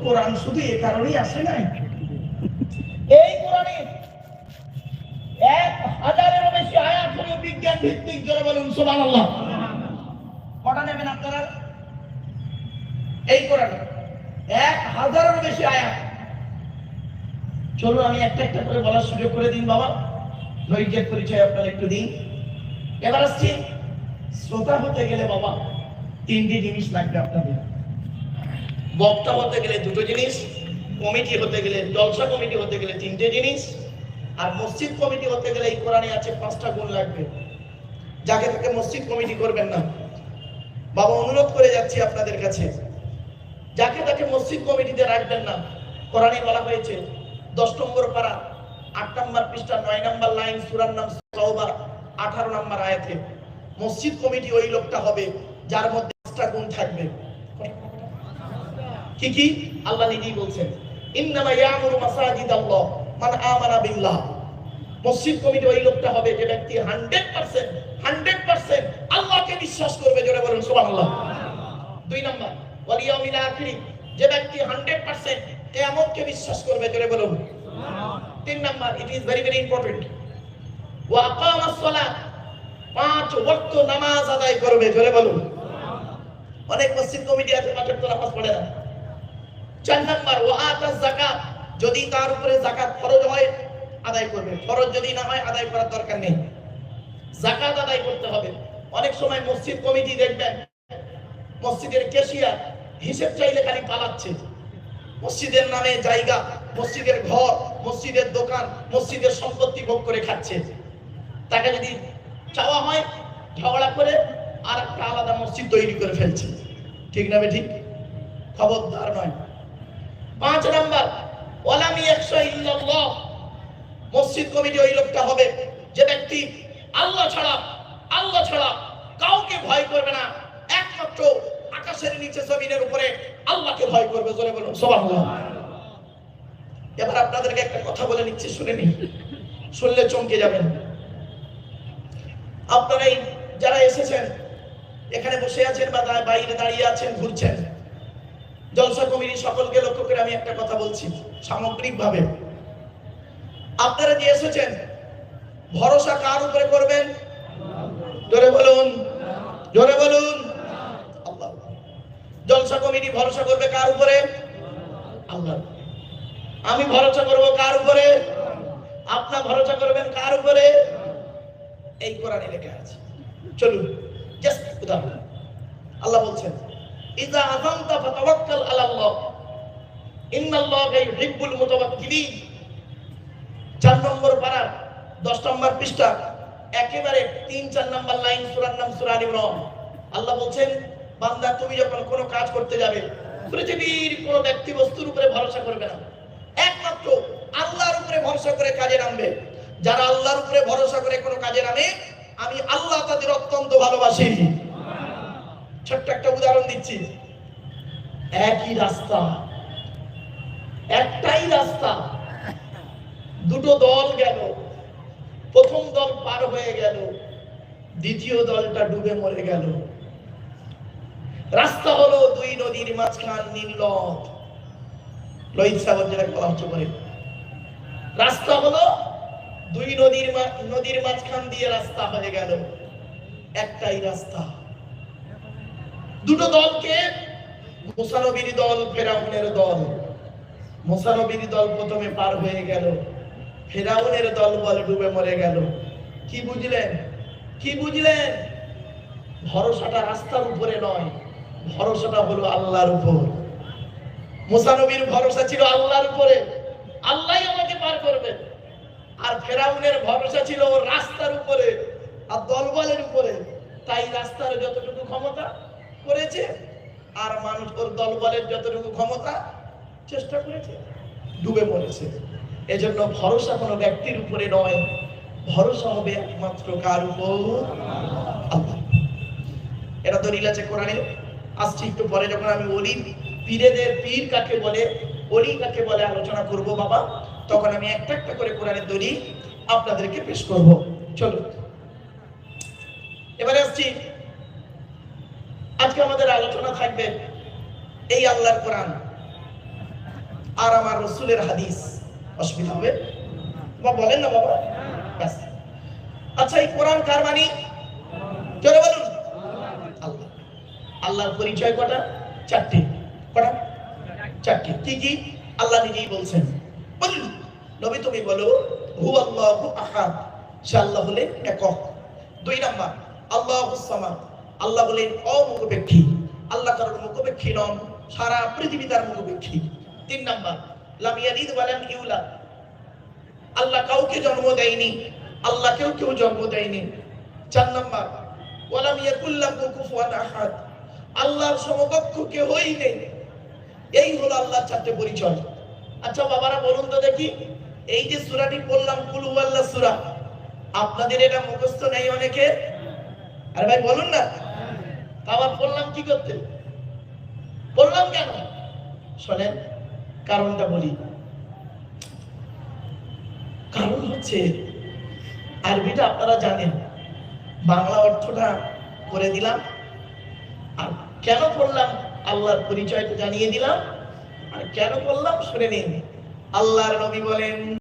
কোরআন শুধু এই কারণেই আসে নাই, এই কোরআনে 1000-এরও বেশি আয়াত হলো বিজ্ঞান ভিত্তিক। জোরে বলুন সুবহানাল্লাহ। কটা নেবেন আপনারা? এই কোরআনে 1000-এরও বেশি আয়াত। চলুন আমি একটা একটা করে বলার সুযোগ করে দিন বাবা, ধৈর্যের পরিচয় আপনারা একটু দিন। এবার আসছি, শ্রোতা হতে গেলে বাবা তিনটি জিনিস লাগবে আপনাদের। বক্তা হতে গেলে দুটো জিনিস, কমিটি হতে গেলে, জলসা কমিটি হতে গেলে তিনটে জিনিস, আর মসজিদ কমিটি হতে গেলে এই কোরআনে আছে 5টা গুণ লাগবে। যাকে তাকে মসজিদ কমিটি করবেন না বাবা, অনুরোধ করে যাচ্ছি আপনাদের কাছে, যাকে তাকে মসজিদ কমিটিতে রাখবেন না। কোরআনে বলা হয়েছে 10 নম্বর পারা 8 নম্বর পৃষ্ঠা 9 নম্বর লাইন সূরার নাম তাওবা 18 নম্বর আয়াতে, মসজিদ কমিটি ওই লোকটা হবে যার মধ্যে 5টা গুণ থাকবে। কি কি? আল্লাহ নিজেই বলছেন, ইন্নামা ইয়ামুরু মাসাজিদাল্লাহ মান আমানা বিল্লাহ। মসজিদ কমিটি ওই লোকটা হবে যে ব্যক্তি 100% আল্লাহকে বিশ্বাস করবে। জোরে বলুন সুবহানাল্লাহ। 2 নম্বর ওয়াল ইয়াউমিল আখির, যে ব্যক্তি 100% কিয়ামতকে বিশ্বাস করবে। জোরে বলুন সুবহানাল্লাহ। 3 নম্বর, it is very very important, ওয়া আকামাস সালাত, 5 ওয়াক্ত নামাজ আদায় করবে। জোরে বলুন সুবহানাল্লাহ। অনেক মসজিদ কমিটি আছে 5 ওয়াক্ত নামাজ পড়ে না। 4 নম্বর ওয়া আতাজ যাকাত, যদি তার উপরে যাকাত ফরজ হয় আদায় করবে, ফরজ যদি না হয় আদায় করার দরকার নেই, যাকাত আদায় করতে হবে। অনেক সময় মসজিদ কমিটি দেখবেন মসজিদের ক্যাশিয়ার হিসাব চাইলে খালি পালাচ্ছে, মসজিদের নামে জায়গা, মসজিদের ঘর, মসজিদের দোকান, মসজিদের সম্পত্তি ভোগ করে খাচ্ছে। তাকে যদি চাওয়া হয় ঝগড়া করে আর একটা আলাদা মসজিদ তৈরি করে ফেলছে। ঠিক না বে ঠিক? খবরদার নয়। 5 নম্বর ওয়ালাম ইয়াখশা ইল্লাল্লাহ, মসজিদ কমিটি ওই লোকটা হবে যে ব্যক্তি আল্লাহ ছাড়া কাউকে ভয় করবে না, একমাত্র আকাশের নিচে জমিনের উপরে আল্লাহকে ভয় করবে। জোরে বলুন সুবহানাল্লাহ। এবার আপনাদেরকে একটা কথা বলে নিচ্ছি, শুনে নিন, শুনলে চমকে যাবেন। আপনারা যারা এসেছেন এখানে বসে আছেন বা বাইরে দাঁড়িয়ে আছেন, ঘুরছেন, জলসা কমিটির সকলকে লক্ষ্য করে আমি একটা কথা বলছি সামগ্রিকভাবে। আপনারা যে এসেছেন ভরসা কার উপরে করবেন? জোরে বলুন, জোরে বলুন আল্লাহ। জলসা কমিটি ভরসা করবে কার উপরে? আল্লাহ। আমি ভরসা করব কার উপরে? আপনারা ভরসা করবেন কার উপরে? এই কোরআনে লেখা আছে। চলুন জাস্ট উদাহরণ। আল্লাহ বলছেন, ইযা আযামতা ফাতাওয়াক্কাল আলাল্লাহ ইন্নাল্লাহা ইউহিব্বুল মুতাওয়াক্কিলিন। 4 নম্বর পারা 10 নম্বর পৃষ্ঠা একেবারে 3-4 নম্বর লাইন সূরার নাম সূরা আল ইমরান। আল্লাহ বলছেন, বান্দা তুমি যখন কোনো কাজ করতে যাবে পৃথিবীর কোনো ব্যক্তি বস্তুর উপরে ভরসা করবে না, একমাত্র আল্লাহর উপরে ভরসা করে কাজে নামবে। যারা আল্লাহর উপরে ভরসা করে কোনো কাজে নামে আমি আল্লাহ তাদের অত্যন্ত ভালোবাসি। ছোট্ট একটা উদাহরণ দিচ্ছি। একই রাস্তা, একটাই রাস্তা, দুটো দল গেল। প্রথম দল পার হয়ে গেল, দ্বিতীয় দলটা ডুবে মরে গেল। রাস্তা হলো 2 নদীর মাঝখান, নীলনদ, লোহিত সাগর যেটাকে বলা হচ্ছে করে। রাস্তা হলো 2 নদীর মাঝখান দিয়ে রাস্তা হয়ে গেল, একটাই রাস্তা। দুটো দলকে, মুসা নবীর দল, ফেরাউনের দল। মুসা নবীর দল প্রথমে পার হয়ে গেল, ফেরাউনের দল বলে ডুবে মরে গেল। কি বুঝলেন? কি বুঝলেন? ভরসাটা রাস্তার উপরে নয়, ভরসাটা হলো আল্লাহর উপর। মুসা নবীর ভরসা ছিল আল্লাহর উপরে, আল্লাহই আমাকে পার করবে। আর ফেরাউনের ভরসা ছিল রাস্তার উপরে আর দলবলের উপরে। তাই রাস্তার যতটুকু ক্ষমতা করেছে আর মানুষ ওর দলবলের যতটুকু ক্ষমতা চেষ্টা করেছে, ডুবে মরেছে। এজন্য ভরসা কোনো ব্যক্তির উপরে নয়, ভরসা হবে একমাত্র কার উপর? আল্লাহ। এটা দলিল আছে কোরআনে। আসছি একটু পরে যখন আমি ওলি পীরেদের পীর কাকে বলে, ওলি কাকে বলে আলোচনা করব বাবা, তখন আমি একটা একটা করে কোরআনের দলিল আপনাদেরকে পেশ করব। চলো এবারে আসছি। আজকে আমাদের আলোচনা থাকবে এই আল্লাহর কোরআন। আর আমার রাসূলের হাদিস, অসুবিধা হবে? বাবা বলেন না বাবা। ব্যাস। আচ্ছা, এই কোরআন কার বাণী? জোরে বলুন। আল্লাহ। আল্লাহর পরিচয় কটা? চারটি। কটা? চারটি। কি কি? আল্লাহ নিজেই বলছেন। বলুন নবী তুমি বলো হুয়াল্লাহু আহাদ, সে আল্লাহ হলেন একক। 2 নাম্বার আল্লাহুস সামাদ, আল্লাহ হলেন অমুখপেক্ষী, আল্লাহ কারোর মুখপেক্ষী নন, সারা পৃথিবী তার মুখপেক্ষী। 3 নাম্বার লাম ইয়ালিদ ওয়া লাম ইউলাদ, আল্লাহ কাউকে জন্ম দেয়নি, আল্লাহ কেউ জন্ম দেয়নি। 4 নাম্বার ওয়া লাম ইয়াকুল লাহু কুফুয়ান আহাদ, আল্লাহর সমকক্ষ কেউই নেই। এই হলো আল্লাহর চারটি পরিচয়। আচ্ছা বাবারা বলুন তো দেখি, এই যে সূরাটি পড়লাম কুল হুয়াল্লাহ সূরা, আপনাদের এটা মুখস্থ নেই অনেকে? আরে ভাই বলুন না। আবার পড়লাম কি করতে? পড়লাম কেন? শোনেন কারণটা বলি। কারণ হচ্ছে আরবিটা আপনারা জানেন, বাংলা অর্থটা করে দিলাম। আর কেন পড়লাম আল্লাহর পরিচয়টা জানিয়ে দিলাম। আর কেন পড়লাম শুনে নিন। আল্লাহর নবী বলেন